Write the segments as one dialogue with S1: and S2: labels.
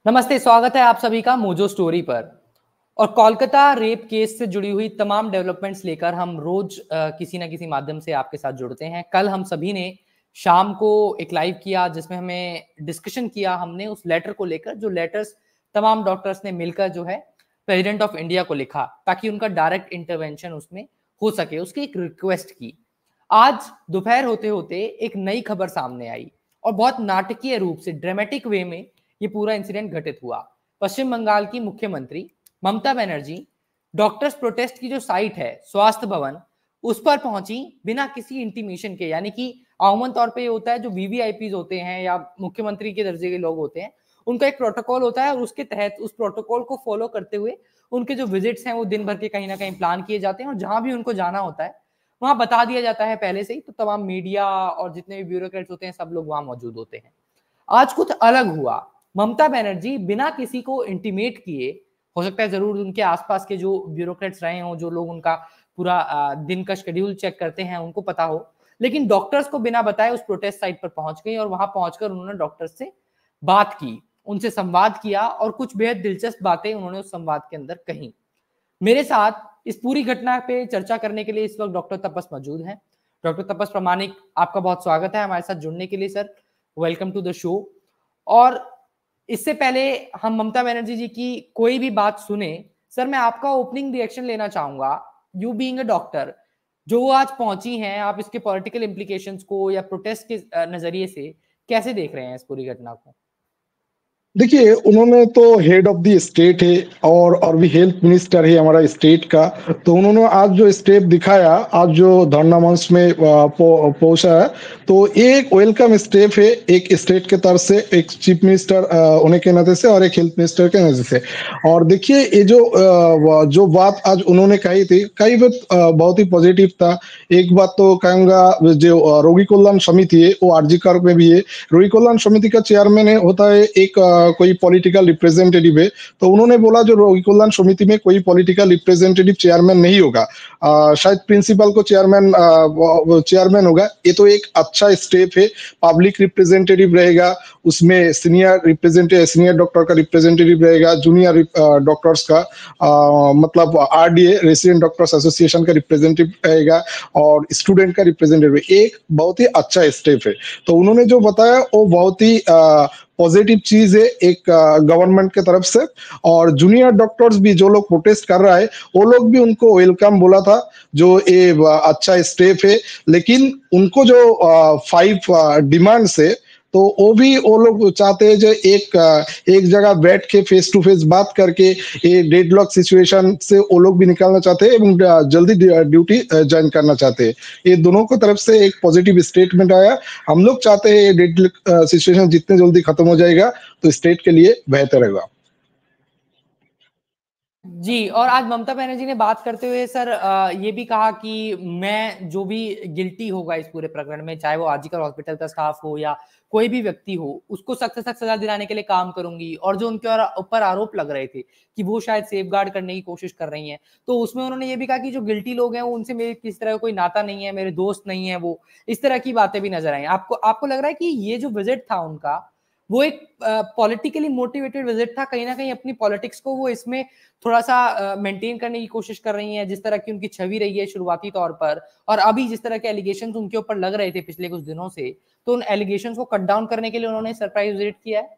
S1: नमस्ते, स्वागत है आप सभी का मोजो स्टोरी पर। और कोलकाता रेप केस से जुड़ी हुई तमाम डेवलपमेंट्स लेकर हम रोज किसी ना किसी माध्यम से आपके साथ जुड़ते हैं। कल हम सभी ने शाम को एक लाइव किया जिसमें हमें डिस्कशन किया हमने उस लेटर को लेकर, जो लेटर्स तमाम डॉक्टर्स ने मिलकर जो है प्रेसिडेंट ऑफ इंडिया को लिखा ताकि उनका डायरेक्ट इंटरवेंशन उसमें हो सके, उसकी एक रिक्वेस्ट की। आज दोपहर होते होते एक नई खबर सामने आई और बहुत नाटकीय रूप से, ड्रामेटिक वे में ये पूरा इंसिडेंट घटित हुआ। पश्चिम बंगाल की मुख्यमंत्री ममता बनर्जी डॉक्टर्स प्रोटेस्ट की जो साइट है स्वास्थ्य भवन, उस पर पहुंची बिना किसी इंटीमेशन के। यानी कि आमूमन तौर पे ये होता है, जो वीवीआईपीज होते हैं या मुख्यमंत्री के दर्जे के लोग होते हैं, उनका एक प्रोटोकॉल होता है और उसके तहत उस प्रोटोकॉल को फॉलो करते हुए उनके जो विजिट्स हैं वो दिन भर के कहीं ना कहीं प्लान किए जाते हैं और जहां भी उनको जाना होता है वहां बता दिया जाता है पहले से ही। तो तमाम मीडिया और जितने भी ब्यूरोक्रेट्स होते हैं सब लोग वहां मौजूद होते हैं। आज कुछ अलग हुआ। ममता बनर्जी बिना किसी को इंटीमेट किए, हो सकता है जरूर उनके आसपास के जो ब्यूरोक्रेट्स रहे हों, जो लोग उनका पूरा दिन का शेड्यूल चेक करते हैं, उनको पता हो, लेकिन डॉक्टर्स को बिना बताए उस प्रोटेस्ट साइट पर पहुंच गई और वहां पहुंचकर उन्होंने डॉक्टर्स से बात की, उनसे संवाद किया और कुछ बेहद दिलचस्प बातें उन्होंने उस संवाद के अंदर कही। मेरे साथ इस पूरी घटना पे चर्चा करने के लिए इस वक्त डॉक्टर तपस मौजूद हैं। डॉक्टर तपस प्रामाणिक, आपका बहुत स्वागत है हमारे साथ जुड़ने के लिए sir. Welcome to the show. और इससे पहले हम ममता बनर्जी जी की कोई भी बात सुने, सर मैं आपका ओपनिंग रिएक्शन लेना चाहूंगा। यू बीइंग अ डॉक्टर, जो वो आज पहुंची हैं, आप इसके पॉलिटिकल इम्प्लीकेशंस को या प्रोटेस्ट के नजरिए से कैसे देख रहे हैं इस पूरी घटना को?
S2: देखिए, उन्होंने तो हेड ऑफ द स्टेट है और भी हेल्थ मिनिस्टर है हमारा स्टेट का। तो उन्होंने आज जो स्टेप दिखाया, आज जो धरना मंच में पहुंचा है, तो ये एक वेलकम स्टेप है एक स्टेट के तरफ से, एक चीफ मिनिस्टर होने के नाते से और एक हेल्थ मिनिस्टर के नाते से। और देखिए, ये जो बात आज उन्होंने कही थी, कई बात बहुत ही पॉजिटिव था। एक बात तो कहूंगा, जो रोगी कल्याण समिति है वो आरजी कर में भी है। रोगी कल्याण समिति का चेयरमैन होता है एक कोई पॉलिटिकल रिप्रेजेंटेटिव है। तो उन्होंने बोला जो रोगी कल्याण समिति में कोई पॉलिटिकल रिप्रेजेंटेटिव चेयरमैन नहीं होगा, शायद प्रिंसिपल को चेयरमैन होगा। ये तो एक अच्छा स्टेप है। पब्लिक रिप्रेजेंटेटिव रहेगा, उसमें सीनियर डॉक्टर का रिप्रेजेंटेटिव रहेगा, जूनियर डॉक्टर्स का मतलब आरडीए रेसिडेंट डॉक्टर्स एसोसिएशन का रिप्रेजेंटेटिव रहेगा और स्टूडेंट का रिप्रेजेंटेटिव। एक बहुत ही अच्छा स्टेप है। तो उन्होंने जो बताया वो बहुत ही पॉजिटिव चीज है एक गवर्नमेंट के तरफ से। और जूनियर डॉक्टर्स भी जो लोग प्रोटेस्ट कर रहा है, वो लोग भी उनको वेलकम बोला था, जो ये अच्छा स्टेप है। लेकिन उनको जो 5 डिमांड्स है, तो वो लोग चाहते हैं जो एक जगह बैठ के फेस टू फेस बात करके ये डेडलॉक सिचुएशन से वो लोग भी निकालना चाहते हैं एवं जल्दी ड्यूटी ज्वाइन करना चाहते हैं। ये दोनों को तरफ से एक पॉजिटिव स्टेटमेंट आया। हम लोग चाहते हैं ये डेडलॉक सिचुएशन जितने जल्दी खत्म हो जाएगा तो स्टेट के लिए बेहतर रहेगा
S1: जी। और आज ममता बनर्जी ने बात करते हुए सर ये भी कहा कि मैं जो भी गिल्टी होगा इस पूरे प्रकरण में, चाहे वो आरजीकर हॉस्पिटल का स्टाफ हो या कोई भी व्यक्ति हो, उसको सख्त से सख्त सजा दिलाने के लिए काम करूंगी। और जो उनके ऊपर आरोप लग रहे थे कि वो शायद सेफगार्ड करने की कोशिश कर रही हैं, तो उसमें उन्होंने ये भी कहा कि जो गिल्टी लोग हैं वो उनसे मेरे किस तरह का कोई नाता नहीं है, मेरे दोस्त नहीं है वो, इस तरह की बातें भी नजर आई। आपको लग रहा है कि ये जो विजिट था उनका, वो एक पॉलिटिकली मोटिवेटेड विजिट था? कहीं ना कहीं अपनी पॉलिटिक्स को वो इसमें थोड़ा सा मेंटेन करने की कोशिश कर रही हैं, जिस तरह की उनकी छवि रही है शुरुआती तौर पर, और अभी जिस तरह के एलिगेशंस उनके ऊपर लग रहे थे पिछले कुछ दिनों से, तो उन एलिगेशंस को कट डाउन करने के लिए उन्होंने सरप्राइज विजिट किया है?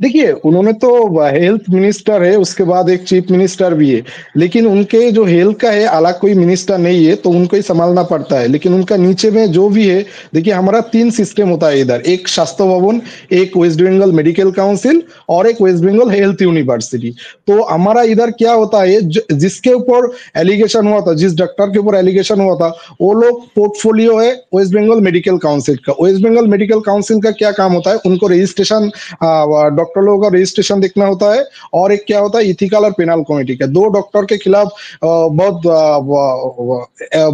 S2: देखिए, उन्होंने तो हेल्थ मिनिस्टर है, उसके बाद एक चीफ मिनिस्टर भी है, लेकिन उनके जो हेल्थ का है अलग कोई मिनिस्टर नहीं है, तो उनको ही संभालना पड़ता है। लेकिन उनका नीचे में जो भी है, देखिए हमारा 3 सिस्टम होता है इधर, एक स्वास्थ्य भवन, एक वेस्ट बंगाल मेडिकल काउंसिल और एक वेस्ट बंगाल हेल्थ यूनिवर्सिटी। तो हमारा इधर क्या होता है, जिसके ऊपर एलिगेशन हुआ था, जिस डॉक्टर के ऊपर एलिगेशन हुआ था, वो लोग पोर्टफोलियो है वेस्ट बंगाल मेडिकल काउंसिल का। वेस्ट बंगाल मेडिकल काउंसिल का क्या काम होता है, उनको रजिस्ट्रेशन, डॉक्टर लोगों का रजिस्ट्रेशन देखना होता है, और एक क्या होता है इथिकल और पेनल कमेटी का। 2 डॉक्टर के खिलाफ बहुत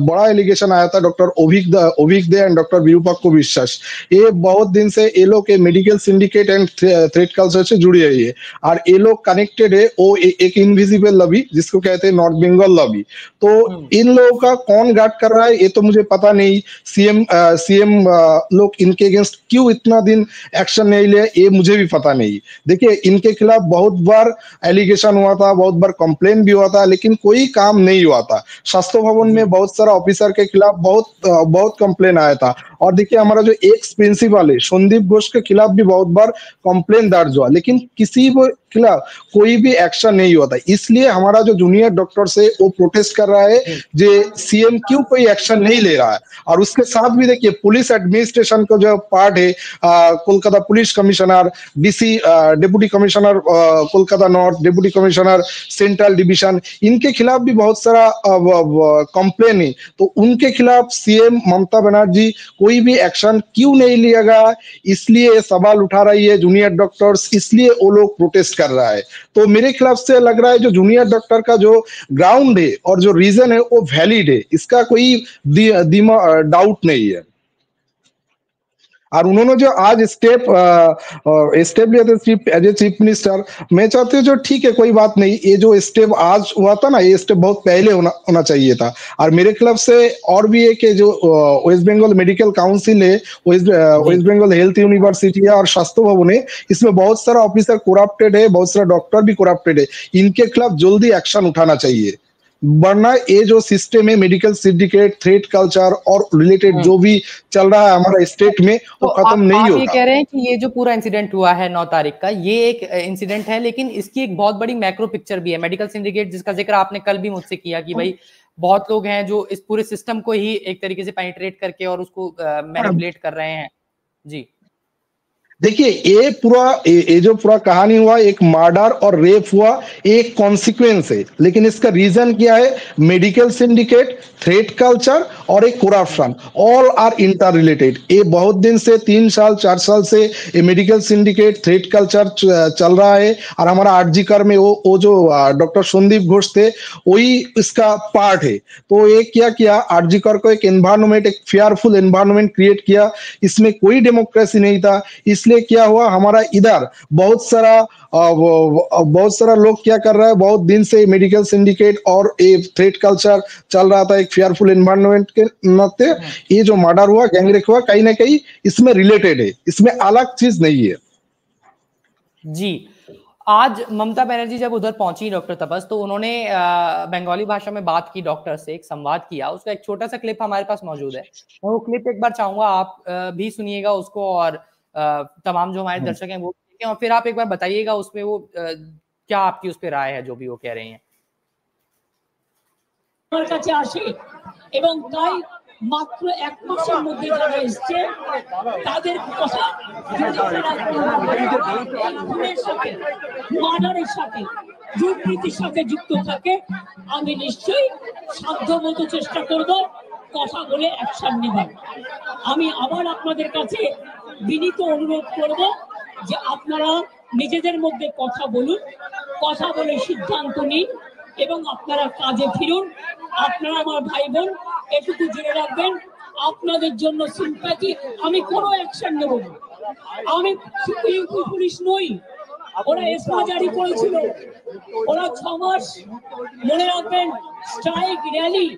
S2: बड़ा एलिगेशन आया था, doctor Abhik Dey and doctor Virupaksha Biswas. ये बहुत दिन से ये लोग के medical syndicate and threat culture से जुड़ी हुई है, और ये लोग कनेक्टेड है वो एक इनविजिबल लॉबी जिसको कहते हैं नॉर्थ बंगाल लॉबी। तो इन लोगों का कौन गार्ड कर रहा है ये तो मुझे पता नहीं। सीएम लोग इनके अगेंस्ट क्यों इतना दिन एक्शन नहीं लिया ये मुझे भी पता नहीं। देखिए इनके खिलाफ बहुत बार एलिगेशन हुआ था, बहुत बार कंप्लेन भी हुआ था, लेकिन कोई काम नहीं हुआ था। स्वास्थ्य भवन में बहुत सारा ऑफिसर के खिलाफ बहुत कंप्लेन आया था। और देखिए हमारा जो एक्स प्रिंसिपल है संदीप घोष के खिलाफ भी बहुत बार कंप्लेन दर्ज हुआ, लेकिन किसी के खिलाफ कोई भी एक्शन नहीं हुआ था। इसलिए हमारा जो जूनियर डॉक्टर है वो प्रोटेस्ट कर रहा है जो सीएम क्यों कोई एक्शन नहीं ले रहा है। और उसके साथ भी देखिए पुलिस एडमिनिस्ट्रेशन का जो पार्ट है, Kolkata police commissioner, DC deputy commissioner Kolkata north, deputy commissioner central division, इनके खिलाफ भी बहुत सारा कंप्लेन है। तो उनके खिलाफ सीएम ममता बनर्जी कोई भी एक्शन क्यों नहीं लिया गया, इसलिए सवाल उठा रही है जूनियर डॉक्टर्स, इसलिए वो लोग प्रोटेस्ट कर रहा है। तो मेरे खिलाफ से लग रहा है जो जूनियर डॉक्टर का जो ग्राउंड है और जो रीजन है वो वैलिड है, इसका कोई डाउट नहीं है। और उन्होंने जो आज स्टेप लिया था एज ए चीफ मिनिस्टर, मैं चाहती हूँ जो ठीक है कोई बात नहीं, ये जो स्टेप आज हुआ था ना, ये स्टेप बहुत पहले होना चाहिए था। और मेरे खिलाफ से और भी है कि जो वेस्ट बंगाल मेडिकल काउंसिल है, वेस्ट बंगाल हेल्थ यूनिवर्सिटी है और स्वास्थ्य भवन है, इसमें बहुत सारा ऑफिसर करप्टेड है, बहुत सारा डॉक्टर भी करप्टेड है। इनके खिलाफ जल्दी एक्शन उठाना चाहिए, वरना ये जो सिस्टम है मेडिकल सिंडिकेट, थ्रेट कल्चर और रिलेटेड जो भी चल रहा है हमारा स्टेट में वो खत्म नहीं होगा।
S1: आप ये कह रहे हैं कि ये जो पूरा इंसिडेंट हुआ है 9 तारीख का, ये एक इंसिडेंट है, लेकिन इसकी एक बहुत बड़ी मैक्रो पिक्चर भी है। मेडिकल सिंडिकेट जिसका जिक्र आपने कल भी मुझसे किया कि भाई बहुत लोग हैं जो इस पूरे सिस्टम को ही एक तरीके से पेनिट्रेट करके और उसको मैनिपुलेट कर रहे हैं। जी
S2: देखिए ये जो पूरा कहानी हुआ, एक मर्डर और रेप हुआ, एक कॉन्सिक्वेंस है, लेकिन इसका रीजन क्या है? मेडिकल सिंडिकेट, थ्रेट कल्चर और एक corruption, all are interrelated. ये बहुत दिन से 3 साल 4 साल से ये मेडिकल सिंडिकेट, थ्रेट कल्चर चल रहा है। और हमारा आरजीकर में वो जो डॉक्टर संदीप घोष थे वही इसका पार्ट है। तो ये क्या किया, आरजीकर को एक एनवायरनमेंट, एक फेयरफुल एनवायरनमेंट क्रिएट किया, इसमें कोई डेमोक्रेसी नहीं था। इसलिए क्या हुआ, हमारा इधर बहुत सारा लोग क्या कर रहा है, बहुत दिन से मेडिकल सिंडिकेट और एक थ्रेट कल्चर चल रहा था, एक फेयरफुल एनवायरनमेंट के नाते ये जो मर्डर हुआ, गैंगरेप हुआ, कहीं ना कहीं इसमें रिलेटेड है, इसमें अलग चीज नहीं है।
S1: जी, आज ममता बनर्जी जब उधर पहुंची डॉक्टर तपस, तो उन्होंने बंगाली भाषा में बात की, डॉक्टर से एक संवाद किया। उसका एक छोटा सा क्लिप हमारे पास मौजूद है, मैं वो क्लिप एक बार चाहूंगा आप भी सुनिएगा उसको, और तमाम जो हमारे दर्शक हैं वो देखें, और फिर आप एक बार बताइएगा उसमें वो क्या आपकी उस पर राय है जो भी वो कह रहे हैं।
S3: মাত্র 1 মাসের মধ্যে যারা এসছে তাদের কথা মার্ডারের সাথে দুর্নীতির সাথে যুক্ত থাকে, আমি নিশ্চয়ই সাধ্যমতো চেষ্টা করব কথা বলে অ্যাকশন নেব। আমি আবার আপনাদের কাছে বিনীত অনুরোধ করব যে আপনারা নিজেদের মধ্যে কথা বলুন, কথা বলে সিদ্ধান্ত নিন এবং আপনারা কাজে ফিরুন। আপনারা আমার ভাই বোন, এটুকু জেনে রাখবেন, আপনাদের জন্য সিম্প্যাথি, আমি কোনো অ্যাকশন নেব না। আমি ইউপি পুলিশ নই, ওরা এসমা জারি করেছিল, ওরা 6 মাস মনে রাখবেন স্ট্রাইক র্যালি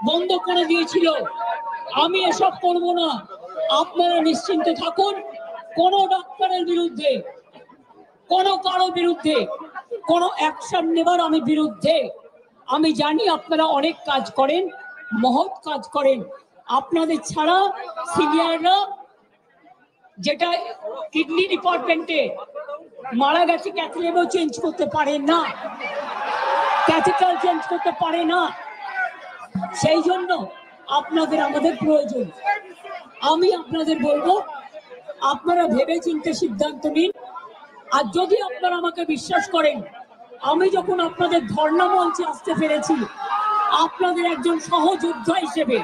S3: বন্ধ করে দিয়েছিল। আমি এসব করব না, আপনারা নিশ্চিন্ত থাকুন। কোনো ডাক্তারের বিরুদ্ধে, কোনো কারো বিরুদ্ধে কোনো অ্যাকশন নেবার আমি বিরুদ্ধে। আমি জানি আপনারা অনেক কাজ করেন, মহৎ কাজ করেন। আপনাদের ছাড়া সিনিয়ররা, যেটা কিডনি ডিপার্টমেন্টে মারা গেছে, ক্যাথলেটও চেঞ্জ করতে পারে না, ক্যাথেটার চেঞ্জ করতে পারে না। সেই জন্য আপনাদের আমাদের প্রয়োজন। আমি আপনাদের বলবো, আপনারা ভেবে চিন্তে সিদ্ধান্ত নিন। আর যদি আপনারা আমাকে বিশ্বাস করেন, আমি যখন আপনাদের ধর্ণা মঞ্চে আসতে পেরেছি আপনাদের একজন সহযোদ্ধা হিসেবে,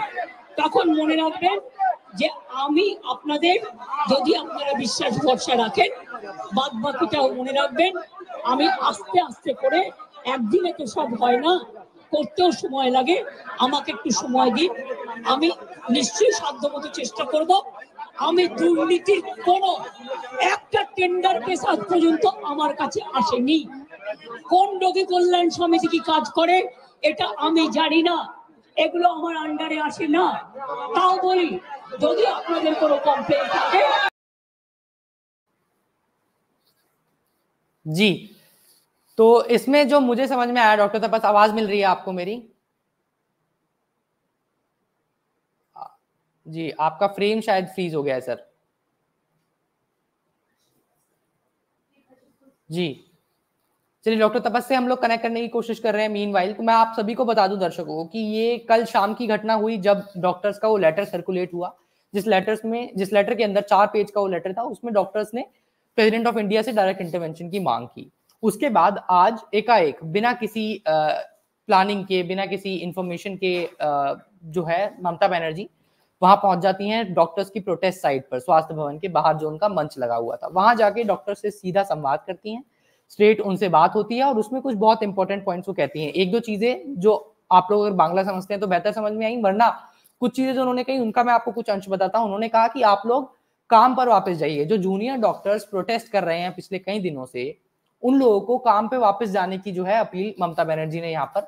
S3: তখন মনে রাখবেন যে আমি আপনাদের, যদি আপনারা বিশ্বাস ভরসা রাখেন, বাদ বাকিটাও মনে রাখবেন। আমি আস্তে আস্তে করে, একদিনে তো সব হয় না, করতেও সময় লাগে, আমাকে একটু সময় দিন। আমি নিশ্চয়ই সাধ্যমতো চেষ্টা করব। আমি দুর্নীতির কোনো একটা টেন্ডার কেস আজ পর্যন্ত আমার কাছে আসেনি। কোন রোগী কল্যাণ সমিতি কি কাজ করে এটা আমি জানি না, এগুলো আমার আন্ডারে আসে না। তাও বলি, যদি আপনাদের কোনো কমপ্লেইন থাকে।
S1: जी, तो इसमें जो मुझे समझ में आया डॉक्टर तपस, आवाज मिल रही है आपको मेरी? जी, आपका फ्रेम शायद फ्रीज हो गया है सर। जी, चलिए डॉक्टर तपस से हम लोग कनेक्ट करने की कोशिश कर रहे हैं मीनवाइल। तो मैं आप सभी को बता दूं दर्शकों को कि ये कल शाम की घटना हुई जब डॉक्टर्स का वो लेटर सर्कुलेट हुआ, जिस लेटर के अंदर 4 पेज का वो लेटर था, उसमें डॉक्टर्स ने प्रेसिडेंट ऑफ इंडिया से डायरेक्ट इंटरवेंशन की मांग की। उसके बाद आज एकाएक बिना किसी प्लानिंग के, बिना किसी इंफॉर्मेशन के जो है ममता बनर्जी वहां पहुंच जाती हैं डॉक्टर्स की प्रोटेस्ट साइट पर, स्वास्थ्य भवन के बाहर जो उनका मंच लगा हुआ था, वहां जाके डॉक्टर से सीधा संवाद करती हैं, स्ट्रेट उनसे बात होती है और उसमें कुछ बहुत इंपॉर्टेंट पॉइंट्स वो कहती हैं। एक दो चीजें जो आप लोग अगर बांग्ला समझते हैं तो बेहतर समझ में आई, वरना कुछ चीजें जो उन्होंने कही उनका मैं आपको कुछ अंश बताता हूं। उन्होंने कहा कि आप लोग काम पर वापस जाइए। जो जूनियर डॉक्टर्स प्रोटेस्ट कर रहे हैं पिछले कई दिनों से, उन लोगों को काम पे वापस जाने की जो है अपील ममता बनर्जी ने यहाँ पर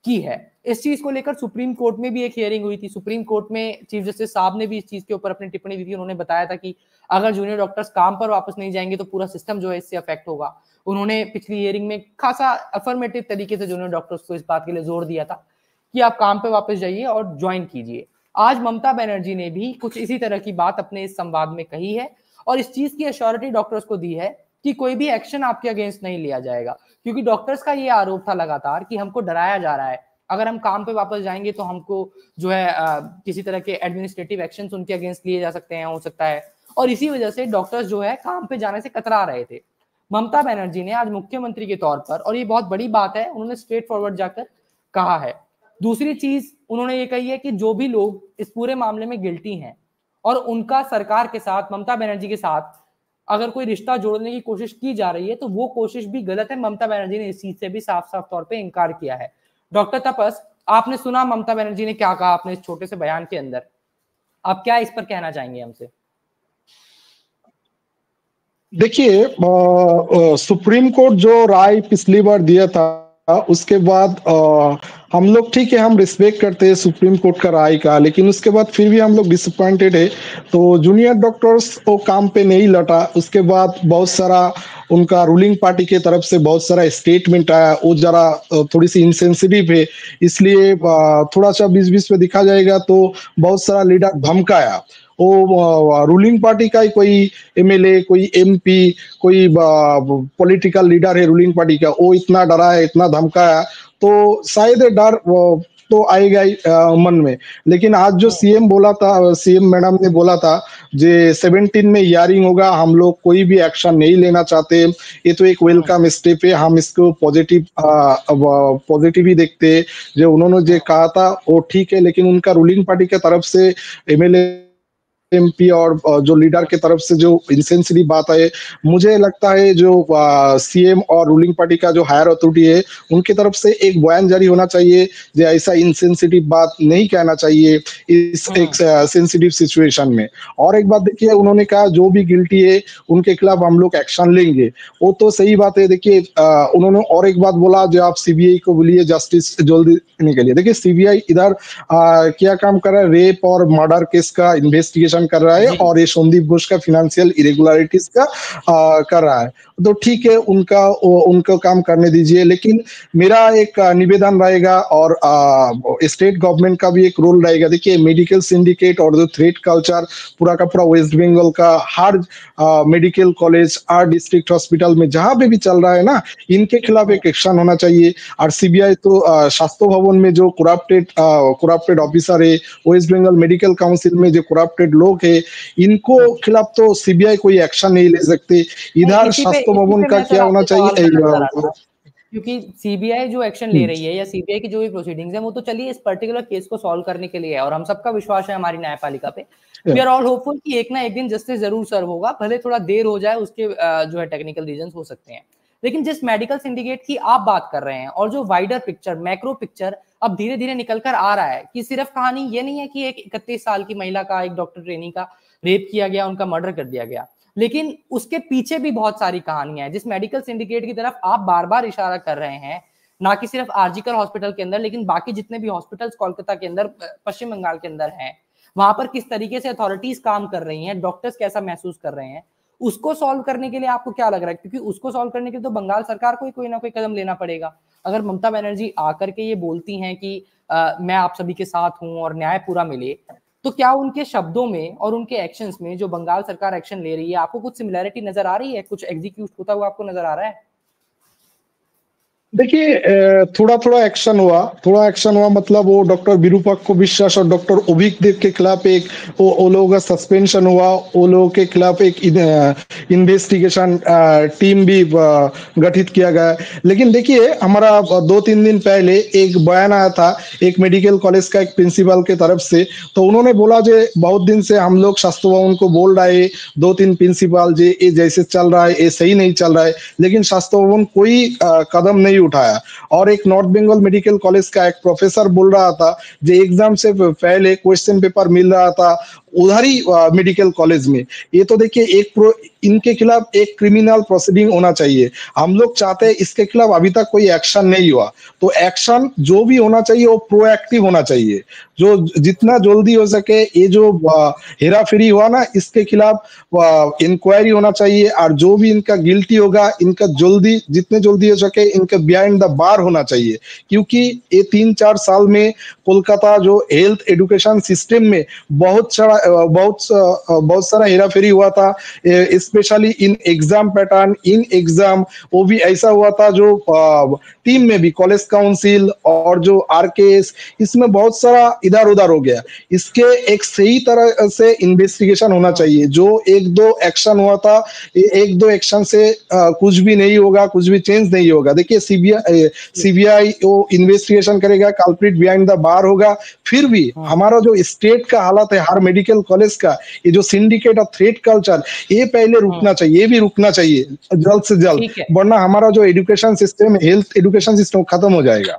S1: की है। इस चीज को लेकर सुप्रीम कोर्ट में भी एक हियरिंग हुई थी। सुप्रीम कोर्ट में चीफ जस्टिस साहब ने भी इस चीज के ऊपर अपनी टिप्पणी दी थी। उन्होंने बताया था कि अगर जूनियर डॉक्टर्स काम पर वापस नहीं जाएंगे तो पूरा सिस्टम जो है इससे अफेक्ट होगा। उन्होंने पिछली हियरिंग में खासा अफर्मेटिव तरीके से जूनियर डॉक्टर्स को इस बात के लिए जोर दिया था कि आप काम पे वापस जाइए और ज्वाइन कीजिए। आज ममता बनर्जी ने भी कुछ इसी तरह की बात अपने इस संवाद में कही है और इस चीज की अश्योरिटी डॉक्टर्स को दी है कि कोई भी एक्शन आपके अगेंस्ट नहीं लिया जाएगा, क्योंकि डॉक्टर्स का ये आरोप था लगातार कि हमको डराया जा रहा है, अगर हम काम पे वापस जाएंगे तो हमको जो है किसी तरह के एडमिनिस्ट्रेटिव एक्शंस उनके अगेंस्ट लिए जा सकते हैं, हो सकता है, और इसी वजह से डॉक्टर्स जो है काम पे जाने से कतरा रहे थे। ममता बनर्जी ने आज मुख्यमंत्री के तौर पर, और ये बहुत बड़ी बात है, उन्होंने स्ट्रेट फॉरवर्ड जाकर कहा है। दूसरी चीज उन्होंने ये कही है कि जो भी लोग इस पूरे मामले में गिल्टी हैं और उनका सरकार के साथ, ममता बनर्जी के साथ अगर कोई रिश्ता जोड़ने की कोशिश की जा रही है तो वो कोशिश भी गलत है। ममता बनर्जी ने इस चीज से भी साफ साफ तौर पे इनकार किया है। डॉक्टर तपस, आपने सुना ममता बनर्जी ने क्या कहा अपने इस छोटे से बयान के अंदर, आप क्या इस पर कहना चाहेंगे हमसे?
S2: देखिए, सुप्रीम कोर्ट जो राय पिछली बार दिया था उसके बाद हम लोग, ठीक है, हम रिस्पेक्ट करते हैं सुप्रीम कोर्ट का राय का, लेकिन उसके बाद फिर भी हम लोग डिसअपॉइंटेड है। तो जूनियर डॉक्टर्स को काम पे नहीं लौटा, उसके बाद बहुत सारा उनका रूलिंग पार्टी के तरफ से बहुत सारा स्टेटमेंट आया, वो जरा थोड़ी सी इंसेंसिटिव है, इसलिए थोड़ा सा बीच बीच में दिखा जाएगा तो बहुत सारा लीडर धमकाया। वो रूलिंग पार्टी का ही कोई एमएलए, कोई एमपी, कोई पॉलिटिकल लीडर है रूलिंग पार्टी का, वो इतना डरा है, इतना धमकाया, तो शायद डर तो आएगा ही मन में। लेकिन आज जो सीएम बोला था, सीएम मैडम ने बोला था जे 17 में हियरिंग होगा, हम लोग कोई भी एक्शन नहीं लेना चाहते, ये तो एक वेलकम स्टेप है, हम इसको पॉजिटिव ही देखते हैं। जो उन्होंने जो कहा था वो ठीक है, लेकिन उनका रूलिंग पार्टी के तरफ से एमएलए, एमपी और जो लीडर के तरफ से जो इंसेंसिटिव बात है, मुझे लगता है जो सीएम और रूलिंग पार्टी का जो हायर अथॉरिटी है उनकी तरफ से एक बयान जारी होना चाहिए जो ऐसा इंसेंसिटिव बात नहीं कहना चाहिए इस एक सेंसिटिव सिचुएशन में। और एक बात देखिए, उन्होंने कहा जो भी गिल्टी है उनके खिलाफ हम लोग एक्शन लेंगे, वो तो सही बात है। देखिए, उन्होंने और एक बात बोला जो आप सीबीआई को बोलिए जस्टिस जल्दी देने के लिए। देखिए, सीबीआई इधर क्या काम कर रहा है, रेप और मर्डर केस का इन्वेस्टिगेशन कर रहा है और ये संदीप घोष का फाइनेंशियल इरेगुलरिटीज का कर रहा है, तो ठीक है, उनको काम करने दीजिए। लेकिन मेरा एक निवेदन रहेगा और स्टेट गवर्नमेंट का भी एक रोल रहेगा। देखिए, मेडिकल सिंडिकेट और जो थ्रेट कल्चर पूरा का पूरा वेस्ट बंगाल का हर मेडिकल कॉलेज, हर डिस्ट्रिक्ट हॉस्पिटल में जहां पे भी चल रहा है ना, इनके खिलाफ एक एक्शन होना चाहिए। और सीबीआई तो स्वास्थ्य भवन में जो करप्टेड ऑफिसर है, वेस्ट बंगाल मेडिकल काउंसिल में जो करप्टेड लोग है, इनको खिलाफ तो सीबीआई कोई एक्शन नहीं ले सकते। इधर स्वास्थ्य भवन का क्या होना चाहिए,
S1: क्योंकि सीबीआई जो एक्शन ले रही है या सीबीआई की जो भी प्रोसीडिंग्स है वो तो चलिए इस पर्टिकुलर केस को सॉल्व करने के लिए है और हम सबका विश्वास है हमारी न्यायपालिका पे। वी आर ऑल होपफुल कि एक ना एक दिन जस्टिस जरूर सर्व होगा, भले थोड़ा देर हो जाए, उसके जो है टेक्निकल रीजंस हो सकते हैं। लेकिन जिस मेडिकल सिंडिकेट की आप बात कर रहे हैं और जो वाइडर पिक्चर, मैक्रो पिक्चर अब धीरे धीरे निकल कर आ रहा है कि सिर्फ कहानी ये नहीं है कि एक 31 साल की महिला का, एक डॉक्टर ट्रेनी का रेप किया गया, उनका मर्डर कर दिया गया, लेकिन उसके पीछे भी बहुत सारी कहानियां हैं। जिस मेडिकल सिंडिकेट की तरफ आप बार बार इशारा कर रहे हैं, ना कि सिर्फ आरजीकर हॉस्पिटल के अंदर, लेकिन बाकी जितने भी हॉस्पिटल्स कोलकाता के अंदर, पश्चिम बंगाल के अंदर हैं, वहां पर किस तरीके से अथॉरिटीज काम कर रही हैं, डॉक्टर्स कैसा महसूस कर रहे हैं, उसको सॉल्व करने के लिए आपको क्या लग रहा है? क्योंकि उसको सॉल्व करने के लिए तो बंगाल सरकार को ही कोई ना कोई कदम लेना पड़ेगा। अगर ममता बनर्जी आकर के ये बोलती हैं कि मैं आप सभी के साथ हूं और न्याय पूरा मिले, तो क्या उनके शब्दों में और उनके एक्शंस में जो बंगाल सरकार एक्शन ले रही है, आपको कुछ सिमिलैरिटी नजर आ रही है? कुछ एग्जीक्यूट होता हुआ आपको नजर आ रहा है?
S2: देखिए, थोड़ा थोड़ा एक्शन हुआ मतलब वो डॉक्टर विरूपाक्ष विश्वास और डॉक्टर अभिक देव के खिलाफ एक वो लोगों का सस्पेंशन हुआ, वो लोगों के खिलाफ एक इन्वेस्टिगेशन टीम भी गठित किया गया। लेकिन देखिए, हमारा 2-3 दिन पहले एक बयान आया था एक मेडिकल कॉलेज का एक प्रिंसिपल के तरफ से, तो उन्होंने बोला जो बहुत दिन से हम लोग स्वास्थ्य भवन को बोल रहे हैं, 2-3 प्रिंसिपल जी ये जैसे चल रहा है ये सही नहीं चल रहा है, लेकिन स्वास्थ्य भवन कोई कदम नहीं उठाया। और एक नॉर्थ बंगाल मेडिकल कॉलेज का एक प्रोफेसर बोल रहा था जो एग्जाम से पहले क्वेश्चन पेपर मिल रहा था उधर ही मेडिकल कॉलेज में। ये तो देखिए इनके खिलाफ एक क्रिमिनल प्रोसीडिंग होना चाहिए। हम लोग चाहते हैं इसके खिलाफ अभी तक कोई एक्शन नहीं हुआ, तो एक्शन जो भी होना चाहिए वो प्रोएक्टिव होना चाहिए, जो जितना जल्दी हो सके। ये जो हेरा फेरी हुआ ना, इसके खिलाफ इंक्वायरी होना चाहिए, और जो भी इनका गिल्टी होगा इनका जितने जल्दी हो सके इनका बिहाइंड द बार होना चाहिए। क्योंकि ये 3-4 साल में कोलकाता जो हेल्थ एजुकेशन सिस्टम में बहुत सारा हेरा फेरी हुआ था, specially in exam pattern, in exam. वो भी ऐसा हुआ था जो टीम में भी कॉलेज काउंसिल और जो आरकेएस, इसमें बहुत सारा इधर उधर हो गया। इसके एक सही तरह से इन्वेस्टिगेशन होना चाहिए। जो 1-2 एक्शन हुआ था, 1-2 एक्शन से कुछ भी नहीं होगा, कुछ भी चेंज नहीं होगा। देखिए, सीबीआई वो इन्वेस्टिगेशन करेगा, कल्प्रिट बिहाइंड द बार होगा। फिर भी हमारा जो स्टेट का हालत है, हर मेडिकल कॉलेज का, ये जो सिंडिकेट और थ्रेट कल्चर, ये पहले रुकना चाहिए, ये भी रुकना चाहिए जल्द से जल्द, वरना हमारा जो education system, health education system खत्म हो जाएगा।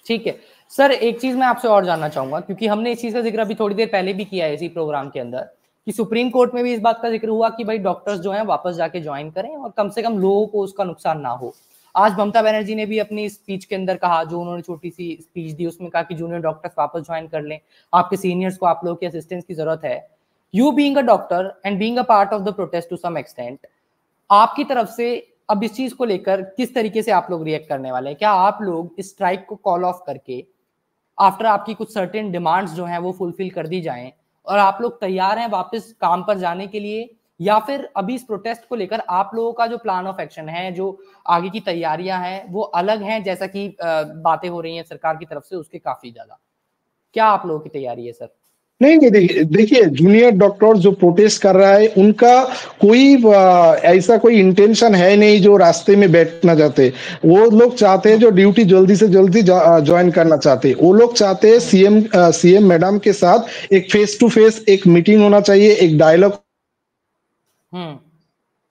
S1: ठीक है सर, एक चीज मैं आपसे और जानना चाहूंगा, क्योंकि हमने इस चीज का जिक्र अभी थोड़ी देर पहले भी किया है इसी प्रोग्राम के अंदर, कि सुप्रीम कोर्ट में भी इस बात का जिक्र हुआ कि भाई डॉक्टर्स जो हैं वापस जाके ज्वाइन करें और कम से कम लोगों को उसका नुकसान ना हो। आज ममता बनर्जी ने भी अपनी स्पीच के अंदर कहा, जो उन्होंने छोटी सी स्पीच दी उसमें कहा कि जूनियर डॉक्टर्स वापस ज्वाइन कर लें, आपके सीनियर्स को आप लोगों की असिस्टेंस की जरूरत है। You being a doctor and being a part of the protest to some extent, आपकी तरफ से अब इस चीज को लेकर किस तरीके से आप लोग रिएक्ट करने वाले हैं? क्या आप लोग इस स्ट्राइक को कॉल ऑफ करके आफ्टर आपकी कुछ सर्टेन डिमांड्स जो हैं वो फुलफिल कर दी जाएं और आप लोग तैयार हैं वापस काम पर जाने के लिए, या फिर अभी इस प्रोटेस्ट को लेकर आप लोगों का जो प्लान ऑफ एक्शन है, जो आगे की तैयारियां हैं, वो अलग हैं, जैसा कि बातें हो रही हैं सरकार की तरफ से उसके काफी ज्यादा? क्या आप लोगों की तैयारी है सर?
S2: नहीं, देखिए, जूनियर डॉक्टर जो प्रोटेस्ट कर रहा है उनका कोई ऐसा कोई इंटेंशन है नहीं जो रास्ते में बैठना चाहते। वो लोग चाहते हैं जो ड्यूटी जल्दी से जल्दी ज्वाइन करना चाहते हैं। वो लोग चाहते हैं सीएम मैडम के साथ एक फेस टू फेस एक मीटिंग होना चाहिए, एक dialogue,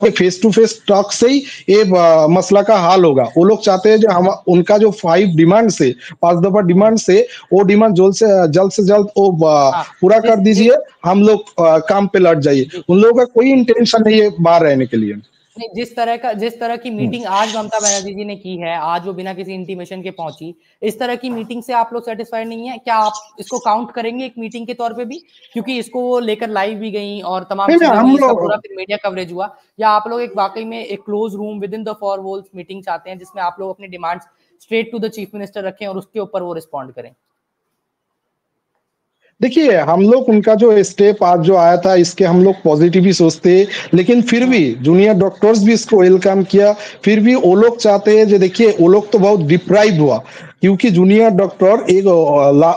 S2: face to face talk से ही ये मसला का हाल होगा। वो लोग चाहते हैं जो हम उनका जो 5 डिमांड से 5 दफा डिमांड से वो डिमांड जल्द से जल्द वो पूरा कर दीजिए, हम लोग काम पे लौट जाइए। उन लोगों का कोई इंटेंशन नहीं है बाहर रहने के लिए।
S1: नहीं, जिस तरह की मीटिंग आज ममता बनर्जी जी ने की है, आज वो बिना किसी इंटीमेशन के पहुंची, इस तरह की मीटिंग से आप लोग सेटिस्फाइड नहीं है? क्या आप इसको काउंट करेंगे एक मीटिंग के तौर पे भी, क्योंकि इसको वो लेकर लाइव भी गई और तमाम पूरा फिर मीडिया कवरेज हुआ? या आप लोग एक वाकई में एक close room within the 4 walls meeting चाहते हैं जिसमें आप लोग अपनी demands straight to the chief minister रखें और उसके ऊपर वो रिस्पॉन्ड करें?
S2: देखिए, हम लोग उनका जो स्टेप आज जो आया था इसके हम लोग पॉजिटिव ही सोचते हैं, लेकिन फिर भी जूनियर डॉक्टर्स भी इसको वेलकम किया। फिर भी वो लोग चाहते हैं जो, देखिए, वो लोग तो बहुत डिप्राइव हुआ, क्योंकि जूनियर डॉक्टर एक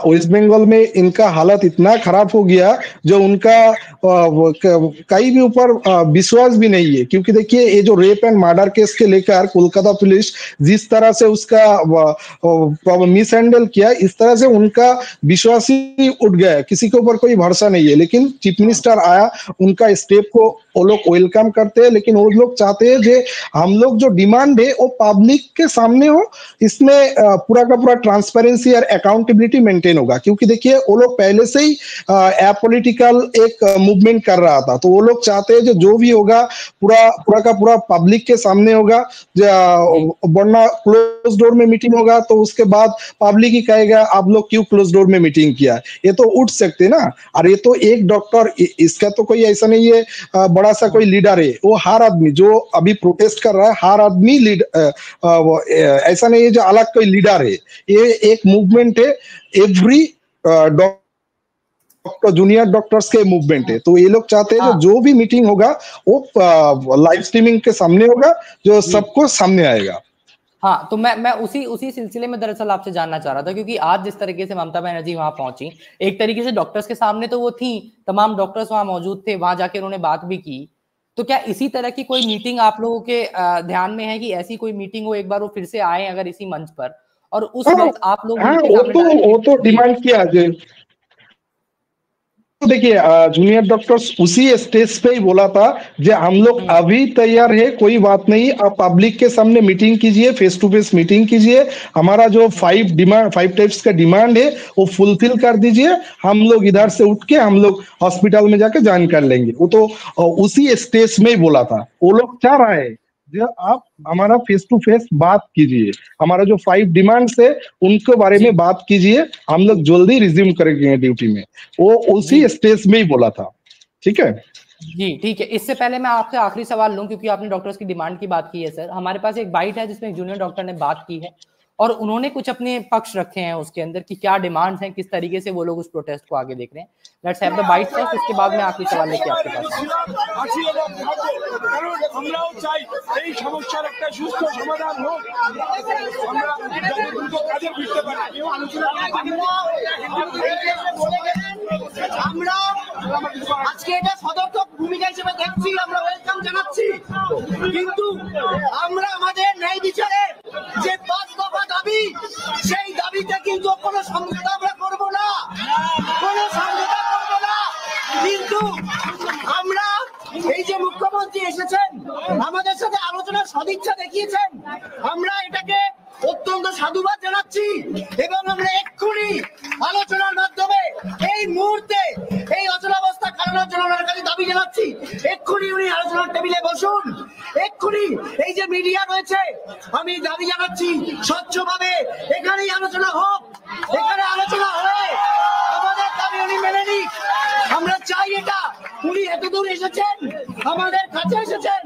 S2: वेस्ट बंगाल में इनका हालत इतना खराब हो गया जो उनका कहीं भी ऊपर विश्वास भी नहीं है। क्योंकि देखिए, ये जो रेप एंड मर्डर केस के लेकर कोलकाता पुलिस जिस तरह से उसका मिस हैंडल किया, इस तरह से उनका विश्वास ही उठ गया, किसी के ऊपर कोई भरोसा नहीं है। लेकिन चीफ मिनिस्टर आया, उनका स्टेप को वो लोग वेलकम करते हैं, लेकिन वो लोग चाहते हैं जो हम लोग जो डिमांड है वो पब्लिक के सामने हो, इसमें पूरा का पूरा ट्रांसपेरेंसी और अकाउंटेबिलिटी मेंटेन होगा। क्योंकि देखिए, वो लोग पहले से ही अपॉलिटिकल एक मूवमेंट कर रहा था, तो वो लोग चाहते हैं जो भी होगा पूरा का पूरा पब्लिक के सामने होगा, वरना क्लोज डोर में मीटिंग होगा तो उसके बाद पब्लिक ही कहेगा आप लोग क्यों क्लोज डोर में मीटिंग किया। ये तो उठ सकते ना, और ये तो एक डॉक्टर, इसका तो कोई ऐसा नहीं है बड़ा बड़ा सा कोई लीडर है, वो हर आदमी जो अभी प्रोटेस्ट कर रहा है, हर आदमी ऐसा नहीं है जो अलग कोई लीडर है, ये एक मूवमेंट है, एवरी डॉक्टर जूनियर डॉक्टर्स के मूवमेंट है। तो ये लोग चाहते हैं जो भी मीटिंग होगा वो लाइव स्ट्रीमिंग के सामने होगा, जो सबको सामने आएगा।
S1: हाँ, तो मैं उसी सिलसिले में दरअसल आपसे जानना चाह रहा था, क्योंकि आज जिस तरीके से ममता बनर्जी वहां पहुंची, एक तरीके से डॉक्टर्स के सामने तो वो थी, तमाम डॉक्टर्स वहां मौजूद थे, वहां जाके उन्होंने बात भी की, तो क्या इसी तरह की कोई मीटिंग आप लोगों के ध्यान में है कि ऐसी कोई मीटिंग हो, एक बार वो फिर से आए अगर इसी मंच पर, और उस वक्त आप लोग
S2: वो तो डिमांड किया जाए। तो देखिए, जूनियर डॉक्टर्स उसी स्टेज पे ही बोला था कि हम लोग अभी तैयार है, कोई बात नहीं, आप पब्लिक के सामने मीटिंग कीजिए, फेस टू फेस मीटिंग कीजिए, हमारा जो 5 टाइप्स का डिमांड है वो फुलफिल कर दीजिए, हम लोग इधर से उठ के हम लोग हॉस्पिटल में जाके ज्वाइन कर लेंगे। वो तो उसी स्टेज में ही बोला था। वो लोग चाह रहा है जो आप हमारा फेस टू फेस बात कीजिए, हमारा जो 5 डिमांड्स है उनके बारे में बात कीजिए, हम लोग जल्दी रिज्यूम करेंगे ड्यूटी में। वो उसी स्टेज में ही बोला था। ठीक है
S1: जी, ठीक है। इससे पहले मैं आपसे आखिरी सवाल लूं, क्योंकि आपने डॉक्टर्स की डिमांड की बात की है सर, हमारे पास एक बाइट है जिसमें एक जूनियर डॉक्टर ने बात की है और उन्होंने कुछ अपने पक्ष रखे हैं उसके अंदर कि क्या डिमांड्स हैं, किस तरीके से वो लोग उस प्रोटेस्ट को आगे देख रहे हैं। Let's have the bite first, उसके बाद में आखिरी सवाल लेके आपके पास।
S4: আমরাও চাই এই সমস্যার একটা সুস্থ সমাধান হোক, আমরা দ্রুত কাজে ফিরতে পারি।
S5: আমরা আজকে এটা সদর্থক ভূমিকা হিসেবে দেখছি, আমরা ওয়েলকাম জানাচ্ছি, কিন্তু আমরা আমাদের ন্যায় বিচারে যে 5 দফা দাবি, সেই দাবিতে কিন্তু কোনো সমঝোতা আমরা করব না, কোনো সমঝোতা করব না। কিন্তু আমরা এই যে মুখ্যমন্ত্রী এসেছেন আমাদের সাথে আলোচনার সদিচ্ছা দেখিয়েছেন, আমরা এটাকে অত্যন্ত সাধুবাদ জানাচ্ছি এবং আমরা এক্ষুনি আলোচনার মাধ্যমে এই মুহূর্তে এই অচলাবস্থা কাটানোর জন্য ওনার কাছে দাবি জানাচ্ছি, এক্ষুনি উনি আলোচনার টেবিলে বসুন। এক্ষুনি এই যে মিডিয়া রয়েছে, আমি দাবি জানাচ্ছি স্বচ্ছভাবে এখানেই আলোচনা হোক, এখানে আলোচনা হয়ে আমাদের দাবি উনি মেনে নিক। আমরা চাই এটা, উনি এতদূর এসেছেন, আমাদের কাছে এসেছেন,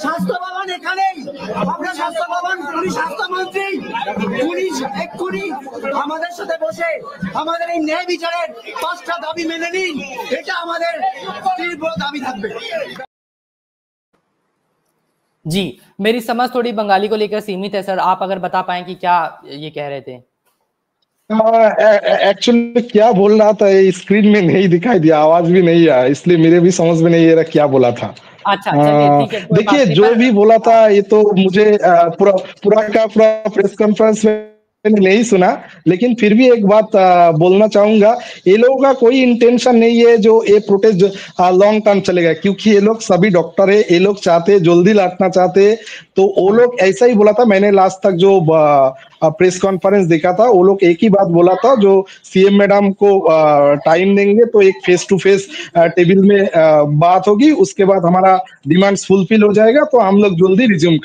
S5: স্বাস্থ্য ভবন এখানেই, আমরা স্বাস্থ্য ভবন, উনি স্বাস্থ্যমন্ত্রী, উনি এক্ষুনি আমাদের সাথে বসে আমাদের এই ন্যায় বিচারের 5টা দাবি মেনে নিন, এটা আমাদের তীব্র দাবি থাকবে।
S1: जी, मेरी समझ थोड़ी बंगाली को लेकर सीमित है सर, आप अगर बता पाएं कि क्या ये कह रहे थे।
S2: एक्चुअली क्या बोल रहा था स्क्रीन में नहीं दिखाई दिया, आवाज भी नहीं आया, इसलिए मेरे भी समझ में नहीं आ रहा क्या बोला था।
S1: अच्छा, चलिए ठीक है।
S2: देखिए, जो भी बोला था ये तो मुझे पूरा का पूरा प्रेस कॉन्फ्रेंस में नहीं सुना, लेकिन फिर भी एक बात बोलना चाहूंगा, ये लोगों का कोई इंटेंशन नहीं है जो ये प्रोटेस्ट लॉन्ग टर्म चलेगा, क्योंकि ये लोग सभी डॉक्टर है, ये लोग चाहते जल्दी लौटना चाहते, तो वो लोग ऐसा ही बोला था। मैंने लास्ट तक जो प्रेस कॉन्फ्रेंस देखा था, वो लोग एक ही बात बोला था, जो सीएम मैडम को टाइम देंगे तो एक फेस टू फेस टेबल में बात होगी, उसके बाद हमारा डिमांड्स फुलफिल हो जाएगा तो हम लोग जल्दी रिज्यूम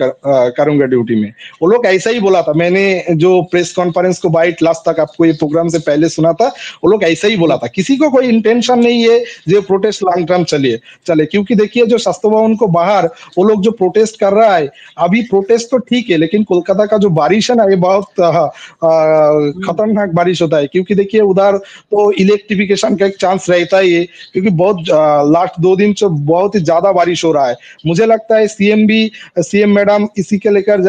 S2: करूंगा ड्यूटी में। वो लोग ऐसा ही बोला था। मैंने जो प्रेस कॉन्फ्रेंस को बाइट लास्ट तक आपको ये प्रोग्राम से पहले सुना था, वो लोग ऐसा ही बोला था। किसी को कोई इंटेंशन नहीं है जो प्रोटेस्ट लॉन्ग टर्म चले, क्योंकि देखिए जो स्वास्थ्य भवन को बाहर वो लोग जो प्रोटेस्ट कर रहा है, अभी प्रोटेस्ट तो ठीक है, लेकिन कोलकाता का जो बारिश है ना, ये बहुत खतरनाक बारिश होता है, क्योंकि देखिए उधर तो इलेक्ट्रिफिकेशन का एक चांस रहता ही है, क्योंकि बहुत लास्ट 2 दिन से बहुत ही ज्यादा बारिश हो रहा है। मुझे लगता है सीएम मैडम इसी के लेकर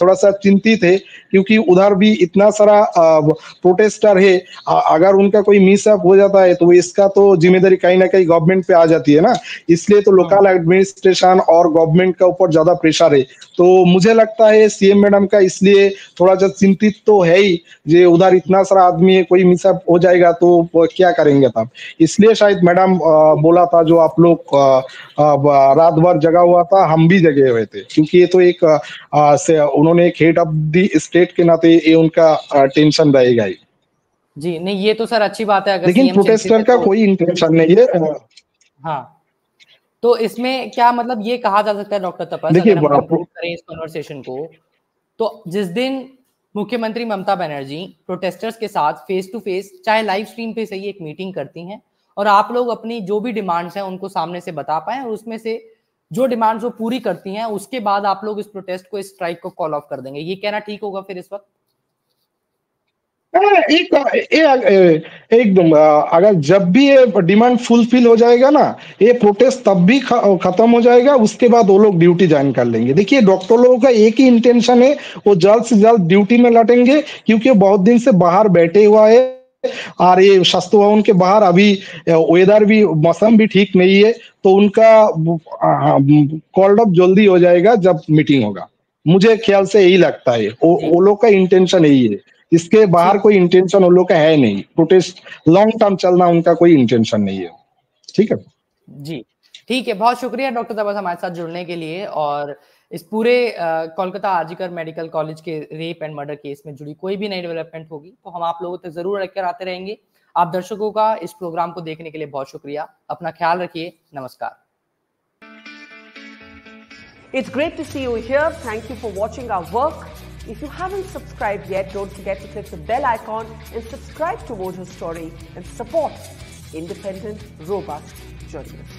S2: थोड़ा सा चिंतित है, क्योंकि उधर भी इतना सारा प्रोटेस्टर है, अगर उनका कोई मिसअप हो जाता है तो इसका तो जिम्मेदारी कहीं ना कहीं गवर्नमेंट पे आ जाती है ना, इसलिए तो लोकल एडमिनिस्ट्रेशन और गवर्नमेंट का ऊपर ज्यादा प्रेशर है। तो मुझे लगता है सीएम मैडम का इसलिए थोड़ा सा चिंतित तो है ही, जो उधर इतना सारा आदमी है, कोई मिसअप हो जाएगा तो क्या करेंगे तब, इसलिए शायद मैडम बोला था जो आप लोग रात भर जगा हुआ था, हम भी जगे हुए थे, क्योंकि ये तो एक उन्होंने एक हेड ऑफ द स्टेट के नाते ये उनका टेंशन रहेगा ही।
S1: जी नहीं, ये तो सर अच्छी बात है, अगर
S2: लेकिन प्रोटेस्टर का कोई इंटेंशन नहीं है।
S1: हाँ, तो इसमें क्या मतलब ये कहा जा सकता है डॉक्टर तपस,
S2: देखिए
S1: अगर हम कंक्लूड करें इस कन्वर्सेशन को, तो जिस दिन मुख्यमंत्री ममता बनर्जी प्रोटेस्टर्स के साथ फेस टू फेस, चाहे लाइव स्ट्रीम पे सही, एक मीटिंग करती हैं और आप लोग अपनी जो भी डिमांड्स हैं उनको सामने से बता पाएं और उसमें से जो डिमांड्स वो पूरी करती हैं उसके बाद आप लोग इस प्रोटेस्ट को, इस स्ट्राइक को कॉल ऑफ कर देंगे, ये कहना ठीक होगा फिर इस वक्त?
S2: एकदम अगर जब भी ये डिमांड फुलफिल हो जाएगा ना, ये प्रोटेस्ट तब भी खत्म हो जाएगा, उसके बाद वो लोग ड्यूटी ज्वाइन कर लेंगे। देखिए डॉक्टर लोगों का एक ही इंटेंशन है, वो जल्द से जल्द ड्यूटी में लौटेंगे, क्योंकि बहुत दिन से बाहर बैठे हुआ है और ये स्वास्थ्य भवन के बाहर अभी वेदर भी, मौसम भी ठीक नहीं है, तो उनका कॉल्ड अप जल्दी हो जाएगा जब मीटिंग होगा। मुझे ख्याल से यही लगता है, वो लोग का इंटेंशन यही है, इसके बाहर कोई इंटेंशन उन लोग का है नहीं। प्रोटेस्ट लॉन्ग टर्म चलना उनका कोई इंटेंशन नहीं है। ठीक है
S1: जी, ठीक है, बहुत शुक्रिया डॉक्टर तबस हमारे साथ जुड़ने के लिए। और इस पूरे कोलकाता आरजीकर मेडिकल कॉलेज के रेप एंड मर्डर केस में जुड़ी कोई भी नई डेवलपमेंट होगी तो हम आप लोगों तक जरूर लेकर आते रहेंगे। आप दर्शकों का इस प्रोग्राम को देखने के लिए बहुत शुक्रिया। अपना ख्याल रखिए। नमस्कार।
S6: It's great to see you here. Thank you for watching our work. If you haven't subscribed yet, don't forget to click the bell icon and subscribe to Mojo Story and support independent, robust journalists.